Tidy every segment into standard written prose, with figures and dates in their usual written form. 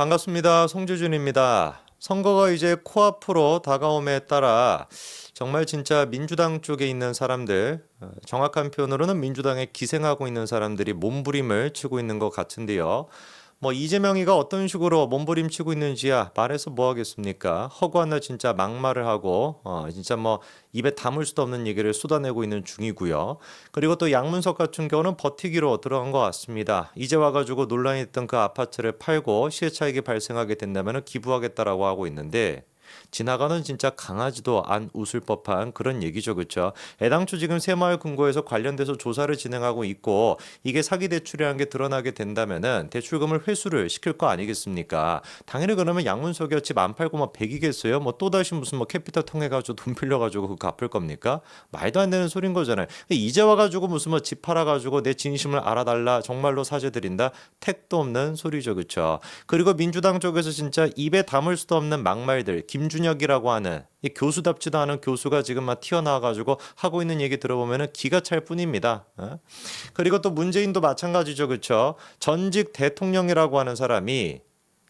반갑습니다. 송주준입니다. 선거가 이제 코앞으로 다가옴에 따라 정말 진짜 민주당 쪽에 있는 사람들, 정확한 표현으로는 민주당에 기생하고 있는 사람들이 몸부림을 치고 있는 것 같은데요. 이재명이가 어떤 식으로 몸부림치고 있는지야 말해서 뭐 하겠습니까? 허구한 날 진짜 막말을 하고 진짜 입에 담을 수도 없는 얘기를 쏟아내고 있는 중이고요. 그리고 또 양문석 같은 경우는 버티기로 들어간 것 같습니다. 이제 와가지고 논란이 됐던 그 아파트를 팔고 시세 차익이 발생하게 된다면 기부하겠다라고 하고 있는데 지나가는 진짜 강아지도 안 웃을 법한 그런 얘기죠, 그렇죠? 애당초 지금 새마을 금고에서 관련돼서 조사를 진행하고 있고 이게 사기 대출이라는 게 드러나게 된다면은 대출금을 회수를 시킬 거 아니겠습니까? 당연히 그러면 양문석이 집 안 팔고 100이겠어요? 또다시 무슨 캐피탈 통해 가지고 돈 빌려 가지고 그거 갚을 겁니까? 말도 안 되는 소린 거잖아요. 이제 와가지고 무슨 집 팔아 가지고 내 진심을 알아달라 정말로 사죄드린다 택도 없는 소리죠, 그렇죠? 그리고 민주당 쪽에서 진짜 입에 담을 수도 없는 막말들 김준혁이라고 하는 이 교수답지도 않은 교수가 지금 막 튀어나와가지고 하고 있는 얘기 들어보면 기가 찰 뿐입니다. 그리고 또 문재인도 마찬가지죠, 그렇죠? 전직 대통령이라고 하는 사람이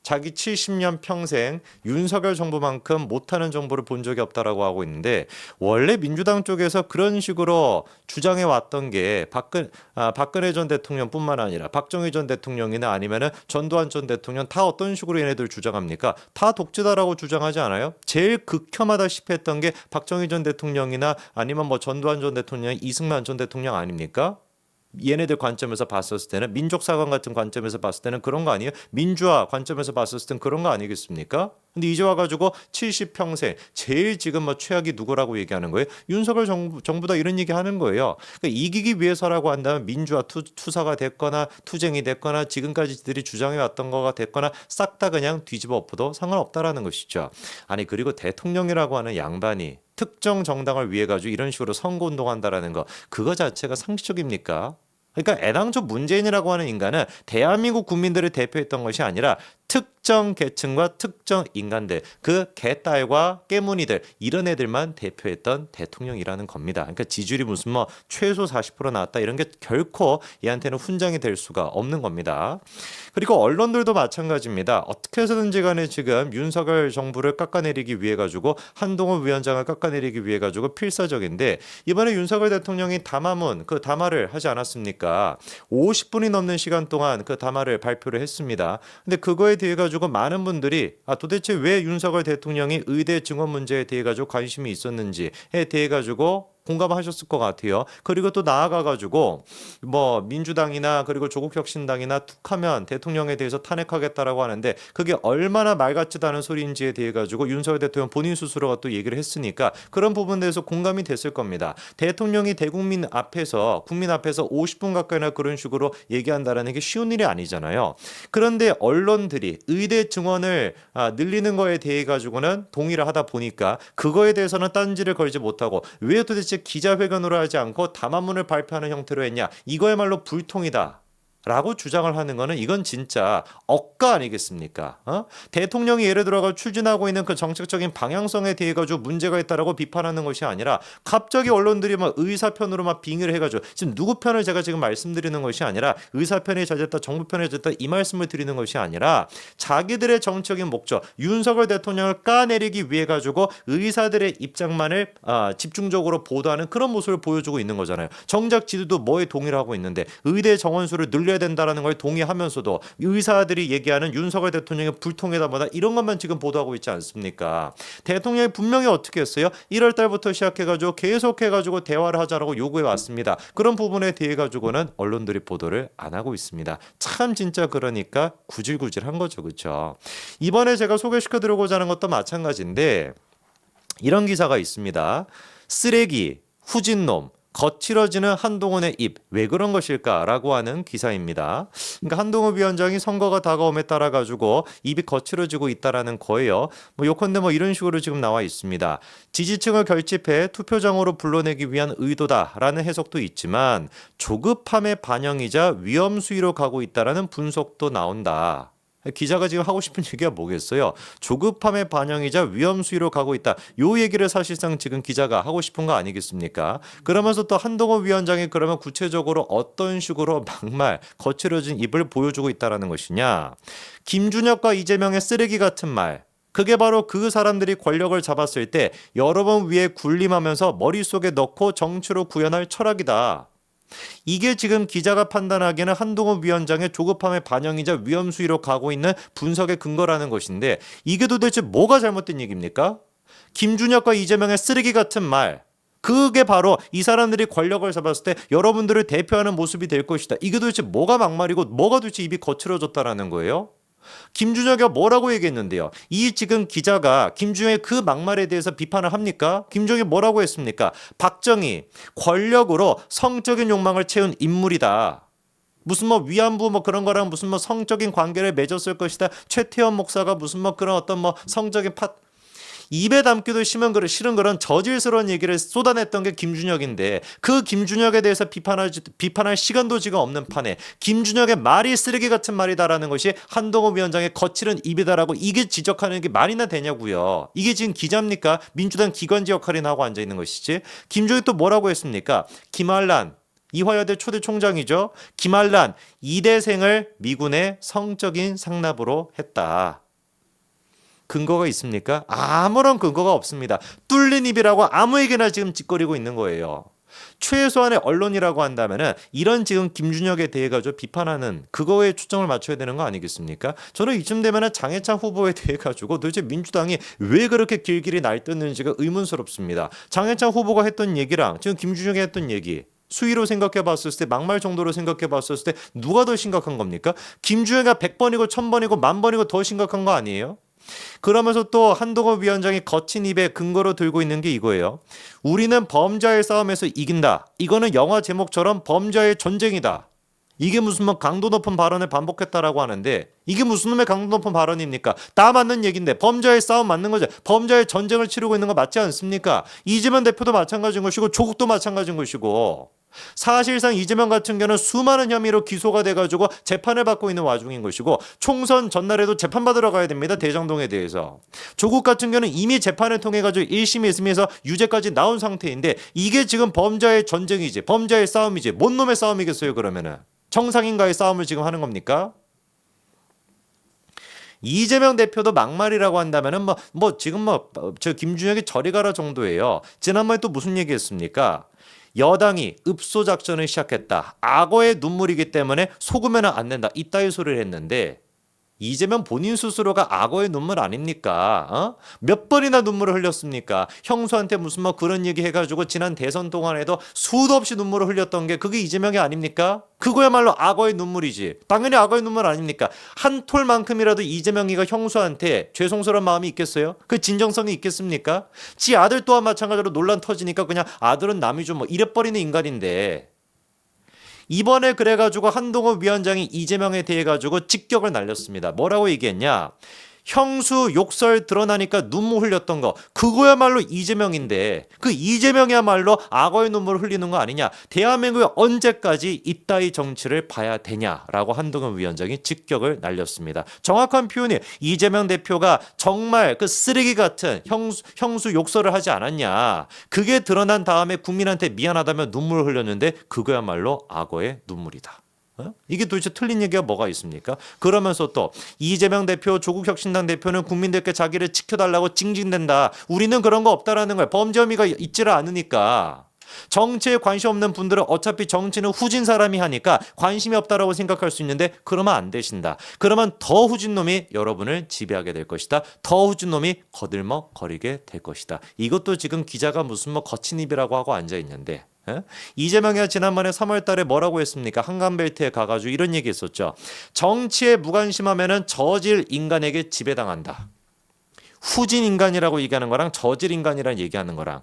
자기 70년 평생 윤석열 정부만큼 못하는 정부를 본 적이 없다라고 하고 있는데 원래 민주당 쪽에서 그런 식으로 주장해 왔던 게 박근혜 전 대통령뿐만 아니라 박정희 전 대통령이나 아니면은 전두환 전 대통령 다 어떤 식으로 얘네들 주장합니까? 다 독재다라고 주장하지 않아요? 제일 극혐하다시피 했던 게 박정희 전 대통령이나 아니면 전두환 전 대통령, 이승만 전 대통령 아닙니까? 얘네들 관점에서 봤었을 때는 민족사관 같은 관점에서 봤을 때는 그런 거 아니에요? 민주화 관점에서 봤었을 때는 그런 거 아니겠습니까? 근데 이제 와가지고 70평생 제일 지금 최악이 누구라고 얘기하는 거예요? 윤석열 정부다 이런 얘기 하는 거예요. 그러니까 이기기 위해서라고 한다면 민주화 투사가 됐거나 투쟁이 됐거나 지금까지들이 주장해왔던 거가 됐거나 싹 다 그냥 뒤집어 엎어도 상관없다라는 것이죠. 아니 그리고 대통령이라고 하는 양반이 특정 정당을 위해 가지고 이런 식으로 선거운동한다라는 거 그거 자체가 상식적입니까? 그러니까 애당초 문재인이라고 하는 인간은 대한민국 국민들을 대표했던 것이 아니라 특정 계층과 특정 인간들 그 개딸과 깨문이들 이런 애들만 대표했던 대통령이라는 겁니다. 그러니까 지지율이 무슨 최소 40% 나왔다 이런 게 결코 얘한테는 훈장이 될 수가 없는 겁니다. 그리고 언론들도 마찬가지입니다. 어떻게 해서든지 간에 지금 윤석열 정부를 깎아내리기 위해 가지고 한동훈 위원장을 깎아내리기 위해 가지고 필사적인데 이번에 윤석열 대통령이 담화문 그 담화를 하지 않았습니까? 50분이 넘는 시간 동안 그 담화를 발표를 했습니다. 근데 그거에 대해 가지고 많은 분들이 도대체 왜 윤석열 대통령이 의대 증원 문제에 대해 가지고 관심이 있었는지에 대해 가지고 공감하셨을 것 같아요. 그리고 또 나아가가지고 민주당이나 그리고 조국혁신당이나 툭하면 대통령에 대해서 탄핵하겠다라고 하는데 그게 얼마나 말 같지도 않은 소리인지에 대해 가지고 윤석열 대통령 본인 스스로가 또 얘기를 했으니까 그런 부분에 대해서 공감이 됐을 겁니다. 대통령이 국민 앞에서 50분 가까이나 그런 식으로 얘기한다라는 게 쉬운 일이 아니잖아요. 그런데 언론들이 의대 증원을 늘리는 거에 대해 가지고는 동의를 하다 보니까 그거에 대해서는 딴지를 걸지 못하고 왜 도대체 기자회견으로 하지 않고 담화문을 발표하는 형태로 했냐 이거야말로 불통이다 라고 주장을 하는 거는 이건 진짜 억까 아니겠습니까? 대통령이 예를 들어가 추진하고 있는 그 정책적인 방향성에 대해 가지고 문제가 있다라고 비판하는 것이 아니라 갑자기 언론들이 의사 편으로 빙의를 해가지고 지금 누구 편을 제가 지금 말씀드리는 것이 아니라 의사 편이 잘됐다 정부 편이 잘됐다 이 말씀을 드리는 것이 아니라 자기들의 정책적인 목적 윤석열 대통령을 까내리기 위해 가지고 의사들의 입장만을 집중적으로 보도하는 그런 모습을 보여주고 있는 거잖아요. 정작 지도도 뭐에 동의를 하고 있는데 의대 정원수를 늘려야 된다라는 걸 동의하면서도 의사들이 얘기하는 윤석열 대통령의 불통이다 뭐다 이런 것만 지금 보도하고 있지 않습니까? 대통령이 분명히 어떻게 했어요? 1월 달부터 시작해가지고 계속해가지고 대화를 하자라고 요구해 왔습니다. 그런 부분에 대해 가지고는 언론들이 보도를 안 하고 있습니다. 참 진짜 그러니까 구질구질한 거죠, 그렇죠? 이번에 제가 소개시켜드리고자 하는 것도 마찬가지인데 이런 기사가 있습니다. 쓰레기, 후진놈 거칠어지는 한동훈의 입, 왜 그런 것일까라고 하는 기사입니다. 그러니까 한동훈 위원장이 선거가 다가옴에 따라 가지고 입이 거칠어지고 있다라는 거예요. 요컨대 이런 식으로 지금 나와 있습니다. 지지층을 결집해 투표장으로 불러내기 위한 의도다라는 해석도 있지만 조급함의 반영이자 위험 수위로 가고 있다라는 분석도 나온다. 기자가 지금 하고 싶은 얘기가 뭐겠어요? 조급함의 반영이자 위험 수위로 가고 있다. 요 얘기를 사실상 지금 기자가 하고 싶은 거 아니겠습니까? 그러면서 또 한동훈 위원장이 그러면 구체적으로 어떤 식으로 막말, 거칠어진 입을 보여주고 있다라는 것이냐? 김준혁과 이재명의 쓰레기 같은 말. 그게 바로 그 사람들이 권력을 잡았을 때 여러 번 위에 군림하면서 머릿속에 넣고 정치로 구현할 철학이다. 이게 지금 기자가 판단하기에는 한동훈 위원장의 조급함의 반영이자 위험 수위로 가고 있는 분석의 근거라는 것인데 이게 도대체 뭐가 잘못된 얘기입니까? 김준혁과 이재명의 쓰레기 같은 말. 그게 바로 이 사람들이 권력을 잡았을 때 여러분들을 대표하는 모습이 될 것이다. 이게 도대체 뭐가 막말이고 뭐가 도대체 입이 거칠어졌다라는 거예요? 김준혁이 뭐라고 얘기했는데요. 이 지금 기자가 김준혁의 그 막말에 대해서 비판을 합니까? 김준혁이 뭐라고 했습니까? 박정희 권력으로 성적인 욕망을 채운 인물이다. 무슨 뭐 위안부 뭐 그런 거랑 무슨 뭐 성적인 관계를 맺었을 것이다. 최태원 목사가 무슨 뭐 그런 어떤 뭐 성적인 입에 담기도 싫은 그런 저질스러운 얘기를 쏟아냈던 게 김준혁인데 그 김준혁에 대해서 비판할 시간도 지금 없는 판에 김준혁의 말이 쓰레기 같은 말이다라는 것이 한동훈 위원장의 거칠은 입이다라고 이게 지적하는 게 말이나 되냐고요. 이게 지금 기자입니까? 민주당 기관지 역할이나 하고 앉아있는 것이지. 김준혁이 또 뭐라고 했습니까? 김한란 이화여대 초대 총장이죠. 김한란 이대생을 미군의 성적인 상납으로 했다. 근거가 있습니까? 아무런 근거가 없습니다. 뚫린 입이라고 아무에게나 지금 짓거리고 있는 거예요. 최소한의 언론이라고 한다면은 이런 지금 김준혁에 대해 가지고 비판하는 그거에 초점을 맞춰야 되는 거 아니겠습니까? 저는 이쯤 되면은 장해찬 후보에 대해 가지고 도대체 민주당이 왜 그렇게 길길이 날뛰는지가 의문스럽습니다. 장해찬 후보가 했던 얘기랑 지금 김준혁이 했던 얘기 수위로 생각해 봤을 때 막말 정도로 생각해 봤을 때 누가 더 심각한 겁니까? 김준혁이 100번이고 1000번이고 10,000번이고 더 심각한 거 아니에요? 그러면서 또 한동훈 위원장이 거친 입에 근거로 들고 있는 게 이거예요. 우리는 범죄의 싸움에서 이긴다. 이거는 영화 제목처럼 범죄의 전쟁이다. 이게 무슨 뭐 강도 높은 발언을 반복했다라고 하는데 이게 무슨 놈의 강도 높은 발언입니까? 다 맞는 얘기인데 범죄의 싸움 맞는 거죠. 범죄의 전쟁을 치르고 있는 거 맞지 않습니까? 이재명 대표도 마찬가지인 것이고 조국도 마찬가지인 것이고 사실상 이재명 같은 경우는 수많은 혐의로 기소가 돼가지고 재판을 받고 있는 와중인 것이고 총선 전날에도 재판받으러 가야 됩니다. 대장동에 대해서. 조국 같은 경우는 이미 재판을 통해가지고 1심 2심에서 유죄까지 나온 상태인데 이게 지금 범죄의 전쟁이지 범죄의 싸움이지 뭔 놈의 싸움이겠어요 그러면은. 정상인과의 싸움을 지금 하는 겁니까? 이재명 대표도 막말이라고 한다면은 지금 저 김준혁이 저리 가라 정도예요. 지난번에 또 무슨 얘기했습니까? 여당이 읍소 작전을 시작했다. 악어의 눈물이기 때문에 속으면 안 된다. 이따위 소리를 했는데 이재명 본인 스스로가 악어의 눈물 아닙니까? 몇 번이나 눈물을 흘렸습니까? 형수한테 무슨 그런 얘기 해가지고 지난 대선 동안에도 수도 없이 눈물을 흘렸던 게 그게 이재명이 아닙니까? 그거야말로 악어의 눈물이지. 당연히 악어의 눈물 아닙니까? 한 톨만큼이라도 이재명이가 형수한테 죄송스러운 마음이 있겠어요? 그 진정성이 있겠습니까? 지 아들 또한 마찬가지로 논란 터지니까 그냥 아들은 남이죠 이래버리는 인간인데 이번에 그래가지고 한동훈 위원장이 이재명에 대해 가지고 직격을 날렸습니다. 뭐라고 얘기했냐? 형수 욕설 드러나니까 눈물 흘렸던 거 그거야말로 이재명인데 그 이재명이야말로 악어의 눈물을 흘리는 거 아니냐. 대한민국이 언제까지 이따위 정치를 봐야 되냐라고 한동훈 위원장이 직격을 날렸습니다. 정확한 표현이 이재명 대표가 정말 그 쓰레기 같은 형수 욕설을 하지 않았냐. 그게 드러난 다음에 국민한테 미안하다며 눈물을 흘렸는데 그거야말로 악어의 눈물이다. 이게 도대체 틀린 얘기가 뭐가 있습니까? 그러면서 또 이재명 대표, 조국혁신당 대표는 국민들께 자기를 지켜달라고 징징댄다. 우리는 그런 거 없다라는 거야. 범죄 혐의가 있지를 않으니까. 정치에 관심 없는 분들은 어차피 정치는 후진 사람이 하니까 관심이 없다라고 생각할 수 있는데 그러면 안 되신다. 그러면 더 후진 놈이 여러분을 지배하게 될 것이다. 더 후진 놈이 거들먹거리게 될 것이다. 이것도 지금 기자가 무슨 거친 입이라고 하고 앉아있는데 이재명이 지난번에 3월 달에 뭐라고 했습니까? 한강벨트에 가가지고 이런 얘기 했었죠. 정치에 무관심하면은 저질 인간에게 지배당한다. 후진 인간이라고 얘기하는 거랑 저질 인간이라는 얘기하는 거랑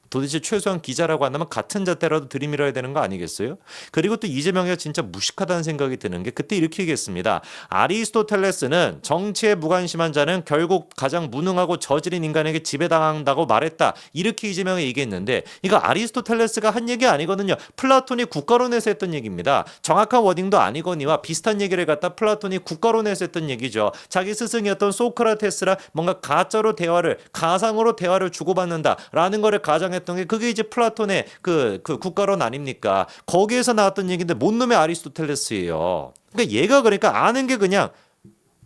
도대체 최소한 기자라고 한다면 같은 잣대라도 들이밀어야 되는 거 아니겠어요? 그리고 또 이재명이 진짜 무식하다는 생각이 드는 게 그때 이렇게 얘기했습니다. 아리스토텔레스는 정치에 무관심한 자는 결국 가장 무능하고 저질인 인간에게 지배당한다고 말했다. 이렇게 이재명이 얘기했는데 이거 아리스토텔레스가 한 얘기 아니거든요. 플라톤이 국가론에서 했던 얘기입니다. 정확한 워딩도 아니거니와 비슷한 얘기를 갖다 플라톤이 국가론에서 했던 얘기죠. 자기 스승이었던 소크라테스랑 뭔가 가짜로 대화를 가상으로 대화를 주고받는다라는 거를 가정했던 게 그게 이제 플라톤의 그 국가론 아닙니까? 거기에서 나왔던 얘기인데 뭔 놈의 아리스토텔레스예요. 그러니까 아는 게 그냥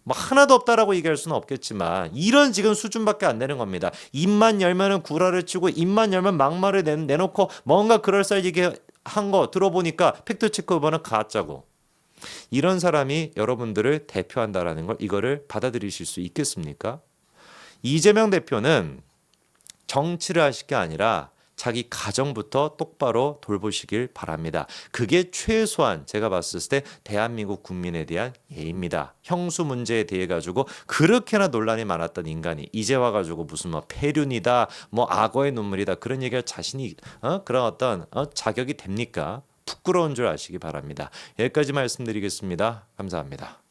뭐 하나도 없다라고 얘기할 수는 없겠지만 이런 지금 수준밖에 안 되는 겁니다. 입만 열면은 구라를 치고 입만 열면 막말을 내놓고 뭔가 그럴싸하게 얘기한 거 들어보니까 팩트체크 후보는 가짜고 이런 사람이 여러분들을 대표한다라는 걸 이거를 받아들이실 수 있겠습니까? 이재명 대표는 정치를 하실 게 아니라 자기 가정부터 똑바로 돌보시길 바랍니다. 그게 최소한 제가 봤을 때 대한민국 국민에 대한 예입니다. 형수 문제에 대해 가지고 그렇게나 논란이 많았던 인간이 이제 와가지고 무슨 뭐 폐륜이다, 뭐 악어의 눈물이다 그런 얘기할 자신이 그런 어떤 자격이 됩니까? 부끄러운 줄 아시기 바랍니다. 여기까지 말씀드리겠습니다. 감사합니다.